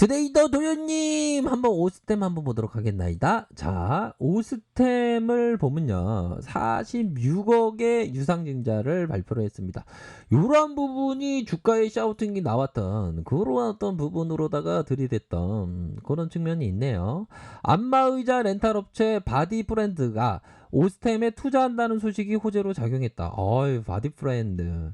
트레이더 도련님 한번 오스템 한번 보도록 하겠나이다. 자, 오스템을 보면요 46억의 유상증자를 발표를 했습니다. 이러한 부분이 주가의 샤우팅이 나왔던 그런 어떤 부분으로다가 들이댔던 그런 측면이 있네요. 안마의자 렌탈업체 바디프렌드가 오스템에 투자한다는 소식이 호재로 작용했다. 어이, 바디프렌드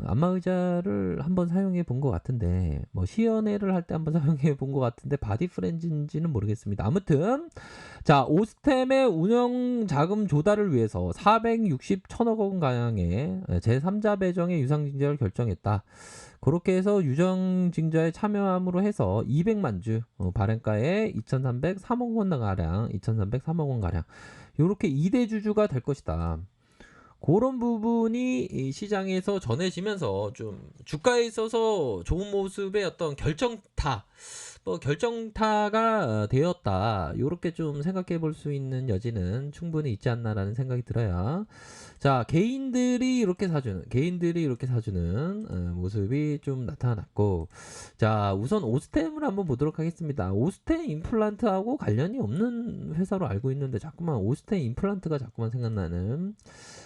안마의자를 한번 사용해 본 것 같은데 뭐 시연회를 할 때 한번 사용해 본 것 같은데 바디프렌즈인지는 모르겠습니다. 아무튼 자, 오스템의 운영 자금 조달을 위해서 460 천억 원 가량의 제3자 배정의 유상증자를 결정했다. 그렇게 해서 유상증자에 참여함으로 해서 200만 주 발행가에 2,303억 원 가량 2,303억 원 가량 이렇게 2대 주주가 될 것이다. 그런 부분이 이 시장에서 전해지면서 좀 주가에 있어서 좋은 모습의 어떤 결정타가 되었다. 요렇게 좀 생각해 볼 수 있는 여지는 충분히 있지 않나라는 생각이 들어요. 자, 개인들이 이렇게 사주는 모습이 좀 나타났고, 자, 우선 오스템을 한번 보도록 하겠습니다. 오스템 임플란트하고 관련이 없는 회사로 알고 있는데 자꾸만 오스템 임플란트가 자꾸만 생각나는.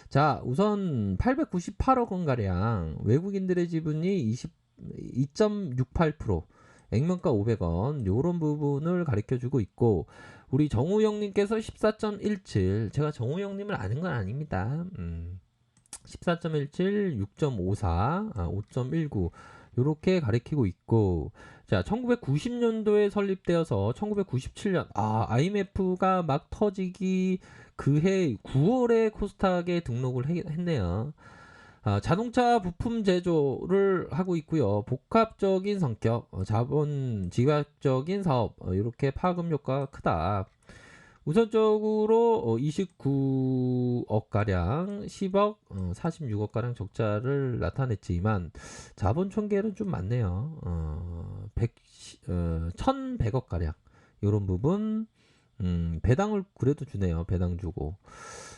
자, 우선 898억 원가량 외국인들의 지분이 2.68%, 액면가 500원 요런 부분을 가리켜주고 있고, 우리 정우영님께서 14.17, 제가 정우영님을 아는 건 아닙니다. 14.17, 6.54, 5.19 요렇게 가리키고 있고, 자, 1990년도에 설립되어서 1997년 IMF가 막 터지기 그해 9월에 코스닥에 등록을 했네요. 자동차 부품 제조를 하고 있고요. 복합적인 성격, 자본 지각적인 사업 이렇게 파급 효과가 크다. 우선적으로 29억 가량, 10억, 46억 가량 적자를 나타냈지만 자본 총계는 좀 많네요. 1,100억 가량 이런 부분. 배당을 그래도 주네요. 배당 주고.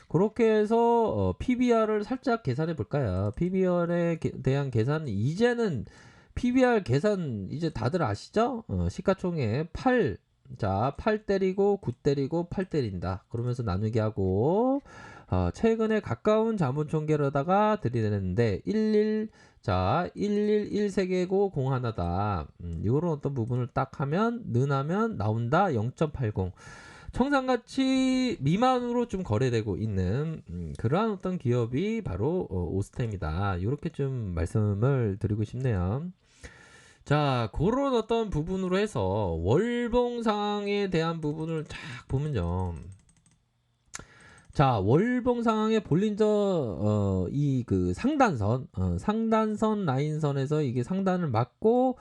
그렇게 해서 PBR을 살짝 계산해 볼까요? PBR에 대한 계산, 이제는 PBR 계산 이제 다들 아시죠? 시가총액 8, 자, 8 때리고 9 때리고 8 때린다. 그러면서 나누기 하고, 최근에 가까운 자본총계로다가 들이대는데 11, 자, 111 3개고 0 하나다. 요런 어떤 부분을 딱 하면 는하면 나온다. 0.80. 청산가치 미만으로 좀 거래되고 있는 그러한 어떤 기업이 바로 오스템이다. 이렇게 좀 말씀을 드리고 싶네요. 자, 그런 어떤 부분으로 해서 월봉 상황에 대한 부분을 쫙 보면요. 자, 월봉 상황의 볼린저 이 그 상단선 라인선에서 이게 상단을 맞고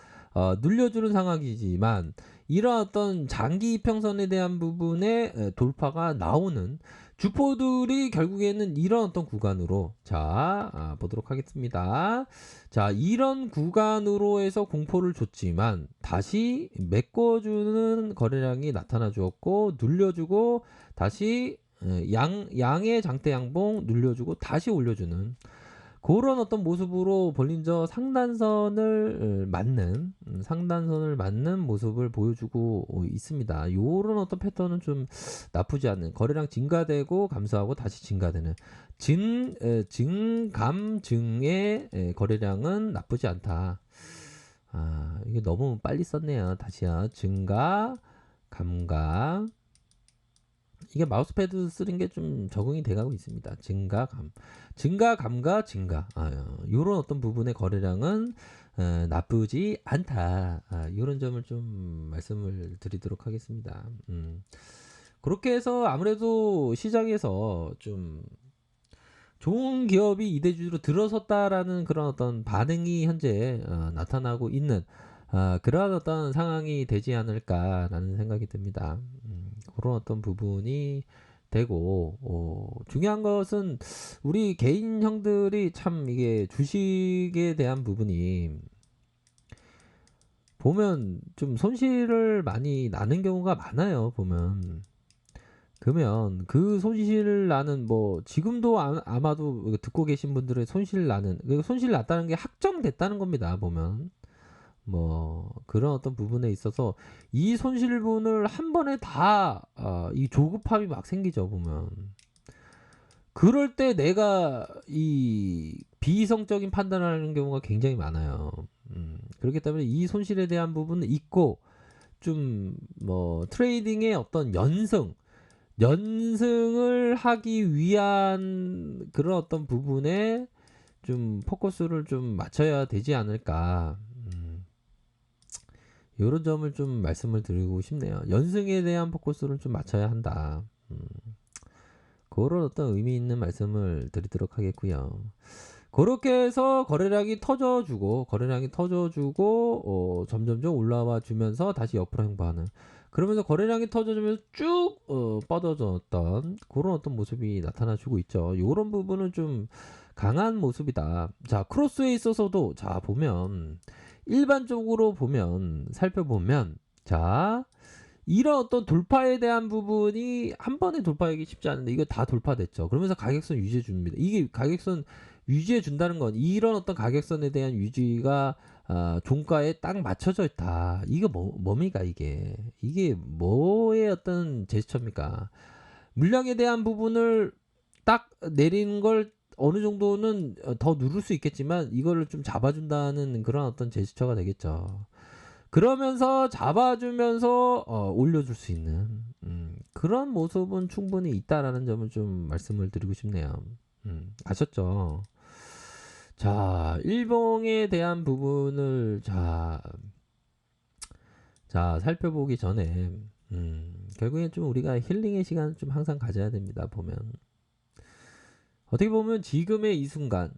눌려주는 상황이지만, 이런 어떤 장기 이평선에 대한 부분에 돌파가 나오는 주포들이 결국에는 이런 어떤 구간으로, 자, 보도록 하겠습니다. 자, 이런 구간으로 해서 공포를 줬지만 다시 메꿔주는 거래량이 나타나 주었고, 눌려주고 다시 양의 장대 양봉 눌려주고 다시 올려주는 그런 어떤 모습으로 볼린저 상단선을 맞는 모습을 보여주고 있습니다. 요런 어떤 패턴은 좀 나쁘지 않은, 거래량 증가되고 감소하고 다시 증가되는 증감증의 거래량은 나쁘지 않다. 이게 너무 빨리 썼네요. 다시요. 증가 감가, 이게 마우스패드 쓰는 게 좀 적응이 돼가고 있습니다. 증가, 증가. 요런 어떤 부분의 거래량은 나쁘지 않다. 요런 점을 좀 말씀을 드리도록 하겠습니다. 그렇게 해서 아무래도 시장에서 좀 좋은 기업이 이대주로 들어섰다라는 그런 어떤 반응이 현재 나타나고 있는 그러한 어떤 상황이 되지 않을까라는 생각이 듭니다. 그런 어떤 부분이 되고, 중요한 것은 우리 개인 형들이 참 이게 주식에 대한 부분이 보면 좀 손실을 많이 나는 경우가 많아요. 보면 그러면 그 손실 나는, 뭐 지금도 아마도 듣고 계신 분들의 손실 났다는 게 확정됐다는 겁니다. 보면 뭐 그런 어떤 부분에 있어서 이 손실분을 한 번에 다 이 조급함이 막 생기죠 보면. 그럴 때 내가 이 비이성적인 판단을 하는 경우가 굉장히 많아요. 그렇기 때문에 이 손실에 대한 부분은 있고 좀 뭐 트레이딩의 어떤 연승을 하기 위한 그런 어떤 부분에 좀 포커스를 좀 맞춰야 되지 않을까. 요런 점을 좀 말씀을 드리고 싶네요. 연승에 대한 포커스를 좀 맞춰야 한다. 그런 어떤 의미 있는 말씀을 드리도록 하겠고요. 그렇게 해서 거래량이 터져주고 점점점 올라와 주면서 다시 옆으로 행보하는, 그러면서 거래량이 터져주면서 쭉 뻗어졌던 그런 어떤 모습이 나타나주고 있죠. 요런 부분은 좀 강한 모습이다. 자, 크로스에 있어서도 자 보면 일반적으로 보면 살펴보면 자 이런 어떤 돌파에 대한 부분이 한 번에 돌파하기 쉽지 않은데 이거 다 돌파됐죠. 그러면서 가격선 유지해 줍니다. 이게 가격선 유지해 준다는 건 이런 어떤 가격선에 대한 유지가 종가에 딱 맞춰져 있다. 이거 뭡니까 이게 뭐의 어떤 제스처입니까? 물량에 대한 부분을 딱 내리는 걸 어느 정도는 더 누를 수 있겠지만 이거를 좀 잡아준다는 그런 어떤 제스처가 되겠죠. 그러면서 잡아주면서 올려줄 수 있는 그런 모습은 충분히 있다라는 점을 좀 말씀을 드리고 싶네요. 아셨죠? 자, 일봉에 대한 부분을 자 살펴보기 전에 결국엔 좀 우리가 힐링의 시간을 좀 항상 가져야 됩니다. 보면 어떻게 보면 지금의 이 순간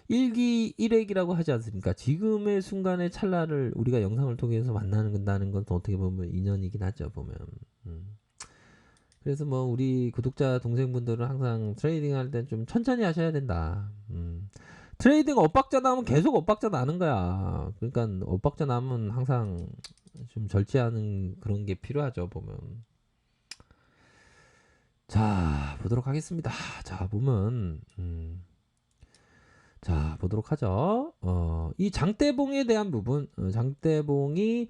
일기일액이라고 하지 않습니까? 지금의 순간의 찰나를 우리가 영상을 통해서 만나는 건 어떻게 보면 인연이긴 하죠 보면. 그래서 뭐 우리 구독자 동생분들은 항상 트레이딩 할 땐 좀 천천히 하셔야 된다. 트레이딩 엇박자 나면 계속 엇박자 나는 거야. 그러니까 엇박자 나면 항상 좀 절제하는 그런 게 필요하죠 보면. 자 보도록 하겠습니다. 자 보면 자 보도록 하죠. 이 장대봉에 대한 부분, 장대봉이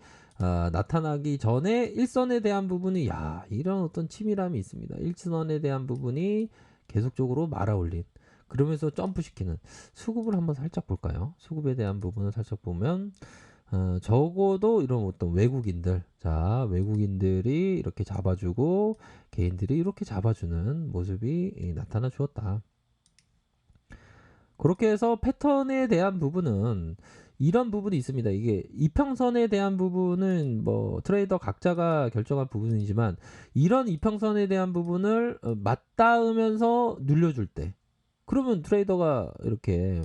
나타나기 전에 일선에 대한 부분이 이런 어떤 치밀함이 있습니다. 일선에 대한 부분이 계속적으로 말아올린, 그러면서 점프시키는 수급을 한번 살짝 볼까요? 수급에 대한 부분을 살짝 보면 적어도 이런 어떤 외국인들이 이렇게 잡아주고 개인들이 이렇게 잡아주는 모습이 나타나 주었다. 그렇게 해서 패턴에 대한 부분은 이런 부분이 있습니다. 이게 이평선에 대한 부분은 뭐 트레이더 각자가 결정할 부분이지만 이런 이평선에 대한 부분을 맞닿으면서 눌려줄 때, 그러면 트레이더가 이렇게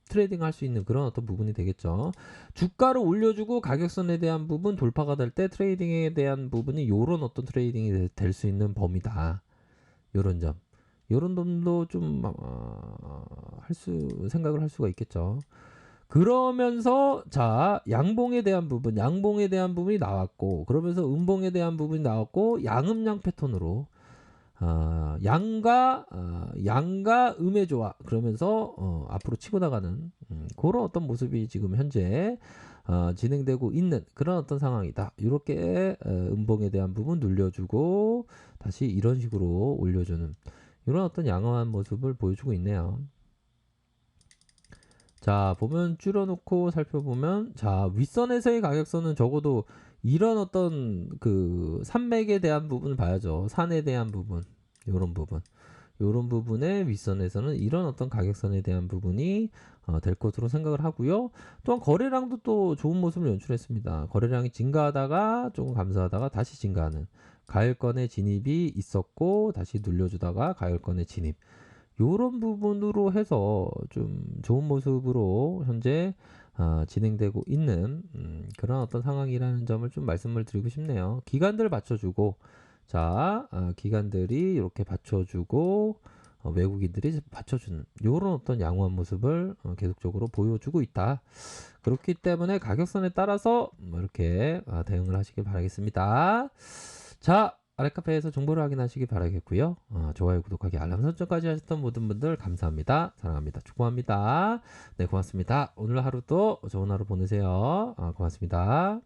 트레이딩 할 수 있는 그런 어떤 부분이 되겠죠. 주가를 올려주고 가격선에 대한 부분 돌파가 될 때 트레이딩에 대한 부분이 요런 어떤 트레이딩이 될 수 있는 범위다. 요런 점. 요런 점도 좀 생각을 할 수가 있겠죠. 그러면서 자 양봉에 대한 부분이 나왔고, 그러면서 음봉에 대한 부분이 나왔고, 양음양 패턴으로 양과 음의 조화, 그러면서 앞으로 치고 나가는 그런 어떤 모습이 지금 현재 진행되고 있는 그런 어떤 상황이다. 이렇게 음봉에 대한 부분 눌려주고 다시 이런 식으로 올려주는 이런 어떤 양호한 모습을 보여주고 있네요. 자 보면 줄여놓고 살펴보면 자 윗선에서의 가격선은 적어도 이런 어떤 그 산맥에 대한 부분을 봐야죠. 산에 대한 부분, 요런 부분의 윗선에서는 이런 어떤 가격선에 대한 부분이 될 것으로 생각을 하고요. 또한 거래량도 또 좋은 모습을 연출했습니다. 거래량이 증가하다가 조금 감소하다가 다시 증가하는 가열권의 진입이 있었고, 다시 눌려주다가 가열권의 진입, 요런 부분으로 해서 좀 좋은 모습으로 현재 진행되고 있는 그런 어떤 상황이라는 점을 좀 말씀을 드리고 싶네요. 기관들 받쳐주고, 기관들이 이렇게 받쳐주고 외국인들이 받쳐주는 요런 어떤 양호한 모습을 계속적으로 보여주고 있다. 그렇기 때문에 가격선에 따라서 이렇게 대응을 하시길 바라겠습니다. 자, 아래 카페에서 정보를 확인하시기 바라겠고요. 좋아요, 구독하기, 알람 설정까지 하셨던 모든 분들 감사합니다. 사랑합니다. 축복합니다. 네, 고맙습니다. 오늘 하루도 좋은 하루 보내세요. 고맙습니다.